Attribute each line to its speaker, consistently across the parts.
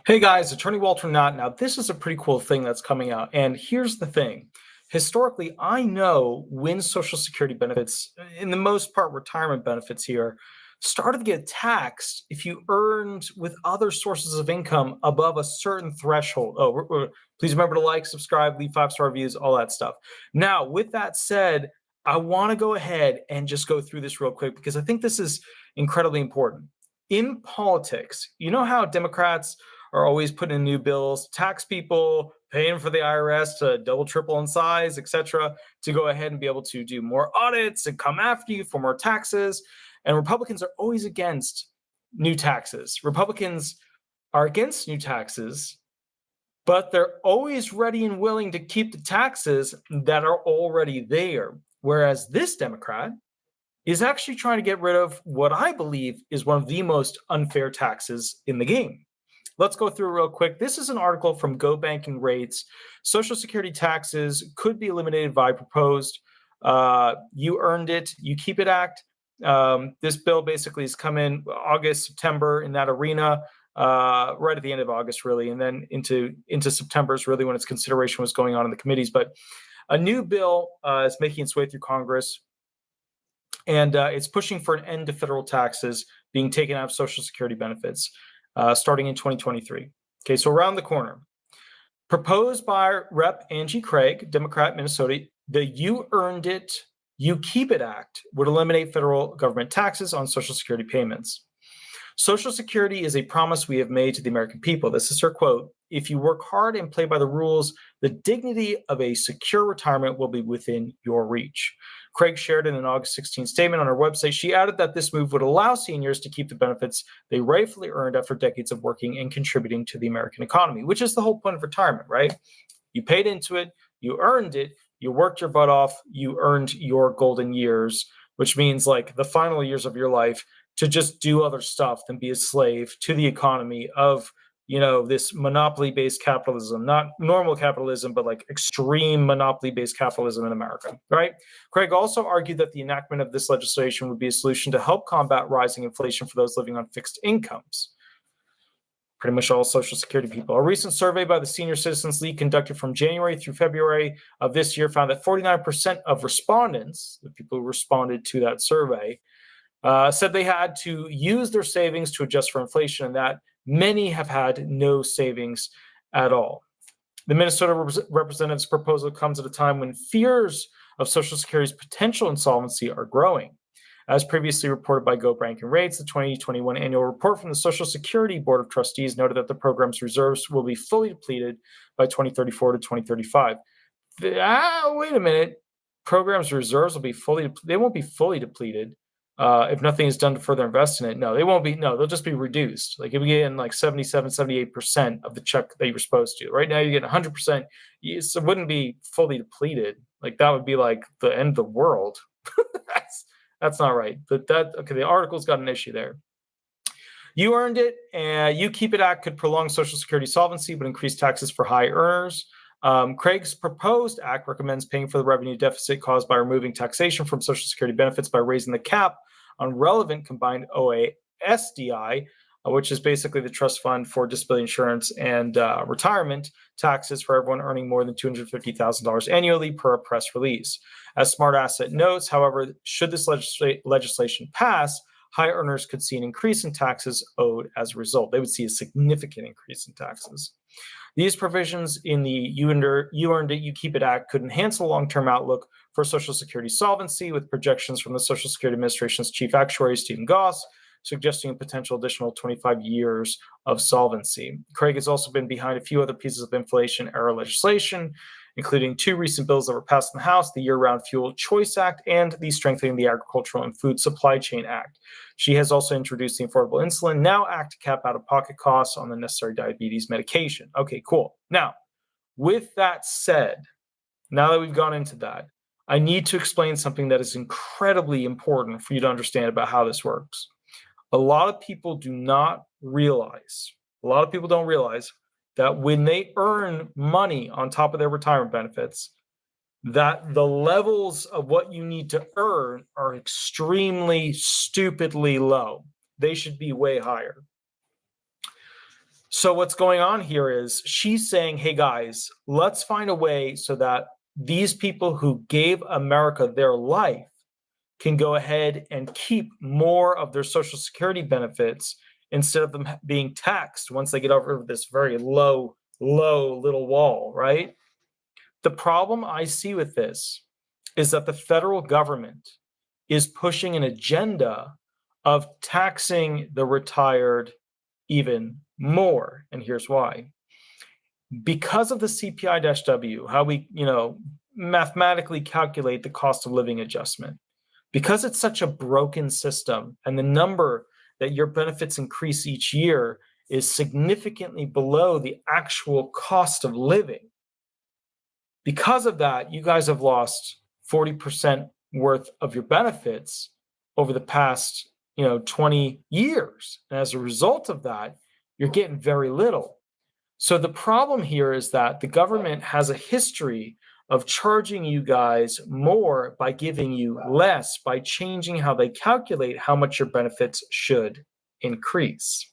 Speaker 1: Hey guys, Attorney Walter Hnot. Now, this is a pretty cool thing that's coming out. And here's the thing. Historically, I know when Social Security benefits, in the most part, retirement benefits here, started to get taxed if you earned with other sources of income above a certain threshold. Please remember to like, subscribe, leave 5-star reviews, all that stuff. Now, with that said, I want to go ahead and just go through this real quick because I think this is incredibly important. In politics, you know how Democrats are always putting in new bills, tax people, paying for the IRS to double, triple in size, etc., to go ahead and be able to do more audits and come after you for more taxes. And Republicans are always against new taxes. Republicans are against new taxes, but they're always ready and willing to keep the taxes that are already there. Whereas this Democrat is actually trying to get rid of what I believe is one of the most unfair taxes in the game. Let's go through real quick. This is an article from Go Banking Rates. Social Security taxes could be eliminated by proposed You Earned It, You Keep It Act. This bill basically has come in August, September in that arena, right at the end of August, really, and then into September is really when its consideration was going on in the committees. But a new bill is making its way through Congress, and it's pushing for an end to federal taxes being taken out of Social Security benefits. Starting in 2023. Okay, so around the corner. Proposed by Rep. Angie Craig, Democrat, Minnesota, the You Earned It, You Keep It Act would eliminate federal government taxes on Social Security payments. Social Security is a promise we have made to the American people. This is her quote. If you work hard and play by the rules, the dignity of a secure retirement will be within your reach. Craig shared in an August 16 statement on her website. She added that this move would allow seniors to keep the benefits they rightfully earned after decades of working and contributing to the American economy, which is the whole point of retirement, right? You paid into it, you earned it, you worked your butt off, you earned your golden years, which means like the final years of your life to just do other stuff than be a slave to the economy of, this monopoly-based capitalism, not normal capitalism, but like extreme monopoly-based capitalism in America, right? Craig also argued that the enactment of this legislation would be a solution to help combat rising inflation for those living on fixed incomes. Pretty much all Social Security people. A recent survey by the Senior Citizens League conducted from January through February of this year found that 49% of respondents, the people who responded to that survey, said they had to use their savings to adjust for inflation, and that many have had no savings at all. The Minnesota representative's proposal comes at a time when fears of Social Security's potential insolvency are growing. As previously reported by Go Banking Rates, the 2021 annual report from the Social Security Board of Trustees noted that the program's reserves will be fully depleted by 2034 to 2035. Wait a minute. Program's reserves will be they won't be fully depleted. If nothing is done to further invest in it. No, they won't be. No, they'll just be reduced. Like you'll be getting like 77, 78% of the check that you were supposed to. Right now, you're getting 100%. It wouldn't be fully depleted. Like that would be like the end of the world. That's not right. But the article's got an issue there. You Earned It, and You Keep It Act could prolong Social Security solvency, but increase taxes for high earners. Craig's proposed act recommends paying for the revenue deficit caused by removing taxation from Social Security benefits by raising the cap on relevant combined RSDI, which is basically the trust fund for disability insurance and retirement taxes for everyone earning more than $250,000 annually per a press release. As Smart Asset notes, however, should this legislation pass, high earners could see an increase in taxes owed as a result. They would see a significant increase in taxes. These provisions in the You Earned It, You Keep It Act could enhance the long-term outlook for Social Security solvency, with projections from the Social Security Administration's chief actuary, Stephen Goss, suggesting a potential additional 25 years of solvency. Craig has also been behind a few other pieces of inflation-era legislation, including 2 recent bills that were passed in the House, the Year-Round Fuel Choice Act and the Strengthening the Agricultural and Food Supply Chain Act. She has also introduced the Affordable Insulin Now Act to cap out-of-pocket costs on the necessary diabetes medication. Okay, cool. Now, with that said, now that we've gone into that, I need to explain something that is incredibly important for you to understand about how this works. A lot of people don't realize that when they earn money on top of their retirement benefits, that the levels of what you need to earn are extremely stupidly low. They should be way higher. So what's going on here is she's saying, hey guys, let's find a way so that these people who gave America their life can go ahead and keep more of their Social Security benefits instead of them being taxed once they get over this very low little wall, right? The problem I see with this is that the federal government is pushing an agenda of taxing the retired even more. And here's why. Because of the CPI-W, how we, mathematically calculate the cost of living adjustment, because it's such a broken system and the number that your benefits increase each year is significantly below the actual cost of living. Because of that, you guys have lost 40% worth of your benefits over the past, 20 years. And as a result of that, you're getting very little. So the problem here is that the government has a history of charging you guys more by giving you less, by changing how they calculate how much your benefits should increase.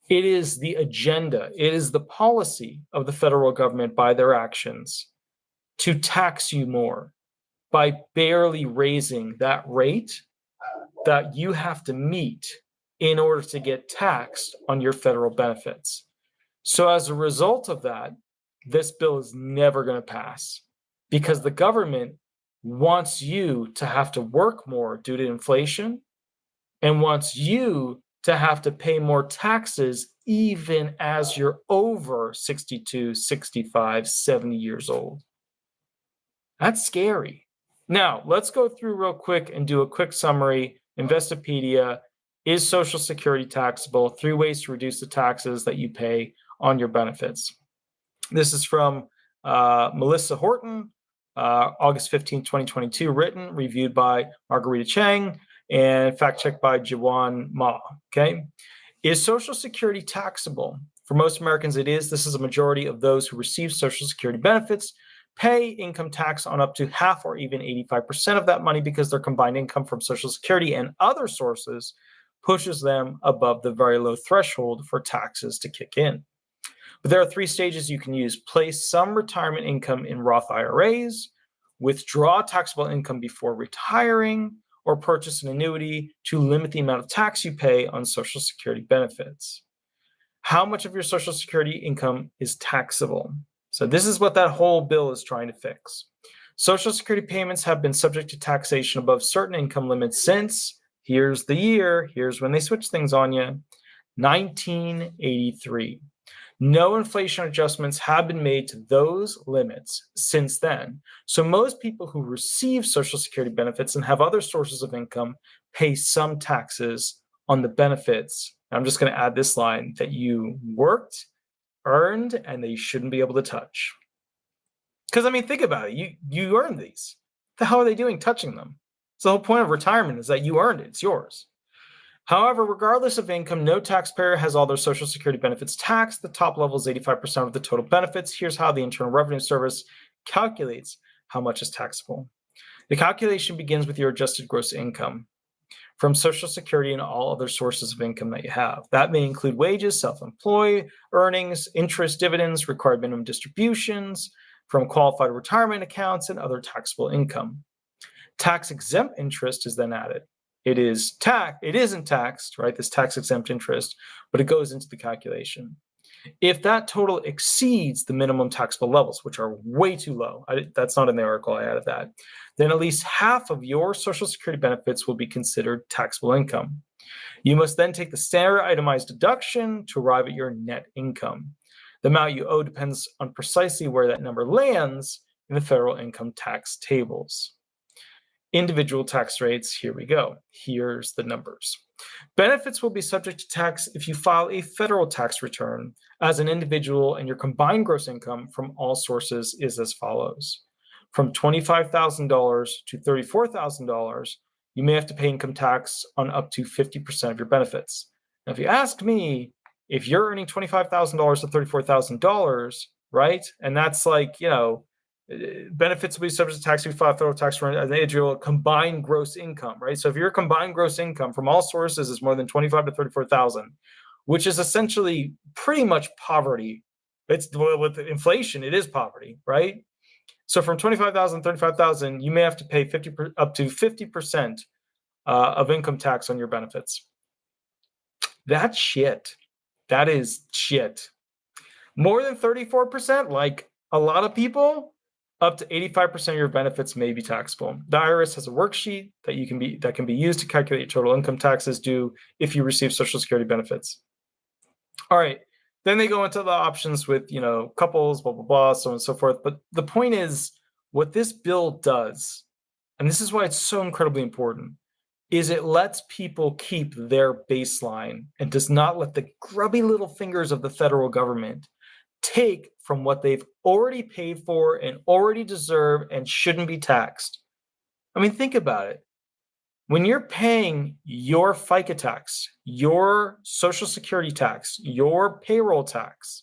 Speaker 1: It is the agenda, it is the policy of the federal government by their actions to tax you more by barely raising that rate that you have to meet in order to get taxed on your federal benefits. So as a result of that, this bill is never going to pass because the government wants you to have to work more due to inflation and wants you to have to pay more taxes even as you're over 62, 65, 70 years old. That's scary. Now, let's go through real quick and do a quick summary. Investopedia, is Social Security taxable? 3 ways to reduce the taxes that you pay on your benefits. This is from Melissa Horton, August 15, 2022, written, reviewed by Margarita Chang, and fact-checked by Jawan Ma, okay? Is Social Security taxable? For most Americans, it is. This is a majority of those who receive Social Security benefits pay income tax on up to half or even 85% of that money because their combined income from Social Security and other sources pushes them above the very low threshold for taxes to kick in. But there are 3 stages you can use. Place some retirement income in Roth IRAs, withdraw taxable income before retiring, or purchase an annuity to limit the amount of tax you pay on Social Security benefits. How much of your Social Security income is taxable? So this is what that whole bill is trying to fix. Social Security payments have been subject to taxation above certain income limits since, here's the year, here's when they switch things on you, 1983. No inflation adjustments have been made to those limits since then. So most people who receive Social Security benefits and have other sources of income pay some taxes on the benefits. I'm just going to add this line that you worked, earned, and that you shouldn't be able to touch. Because, think about it. You earned these. What the hell are they doing touching them? So the whole point of retirement is that you earned it. It's yours. However, regardless of income, no taxpayer has all their Social Security benefits taxed. The top level is 85% of the total benefits. Here's how the Internal Revenue Service calculates how much is taxable. The calculation begins with your adjusted gross income from Social Security and all other sources of income that you have. That may include wages, self-employed earnings, interest, dividends, required minimum distributions from qualified retirement accounts, and other taxable income. Tax-exempt interest is then added. It isn't taxed, right? This tax-exempt interest, but it goes into the calculation. If that total exceeds the minimum taxable levels, which are way too low, that's not in the article, I added that, then at least half of your Social Security benefits will be considered taxable income. You must then take the standard itemized deduction to arrive at your net income. The amount you owe depends on precisely where that number lands in the federal income tax tables. Individual tax rates, here we go. Here's the numbers. Benefits will be subject to tax if you file a federal tax return as an individual, and your combined gross income from all sources is as follows. From $25,000 to $34,000, you may have to pay income tax on up to 50% of your benefits. Now, if you ask me, if you're earning $25,000 to $34,000, right, and that's like, benefits will be subject to tax if you file a federal tax return as an individual, combined gross income, right? So if your combined gross income from all sources is more than $25,000 to $34,000, which is essentially pretty much poverty. It's with inflation, it is poverty, right? So from 25,000, 35,000, you may have to pay up to 50% of income tax on your benefits. That's shit. That is shit. More than 34%, like a lot of people, up to 85% of your benefits may be taxable. The IRS has a worksheet that can be used to calculate total income taxes due if you receive Social Security benefits. All right. Then they go into the options with, couples, blah, blah, blah, so on and so forth. But the point is, what this bill does, and this is why it's so incredibly important, is it lets people keep their baseline and does not let the grubby little fingers of the federal government take from what they've already paid for and already deserve and shouldn't be taxed. I mean, think about it. When you're paying your FICA tax, your Social Security tax, your payroll tax,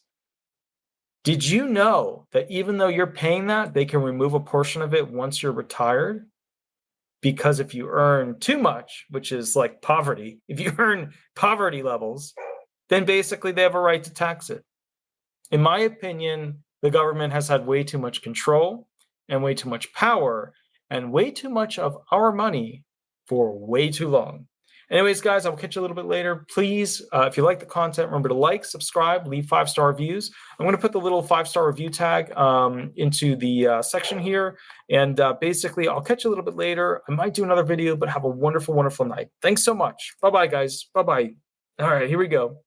Speaker 1: did you know that even though you're paying that, they can remove a portion of it once you're retired? Because if you earn too much, which is like poverty, if you earn poverty levels, then basically they have a right to tax it. In my opinion, the government has had way too much control and way too much power and way too much of our money for way too long. Anyways, guys, I'll catch you a little bit later. Please, if you like the content, remember to like, subscribe, leave 5-star reviews. I'm going to put the little 5-star review tag into the section here. And basically, I'll catch you a little bit later. I might do another video, but have a wonderful, wonderful night. Thanks so much. Bye-bye, guys. Bye-bye. All right, here we go.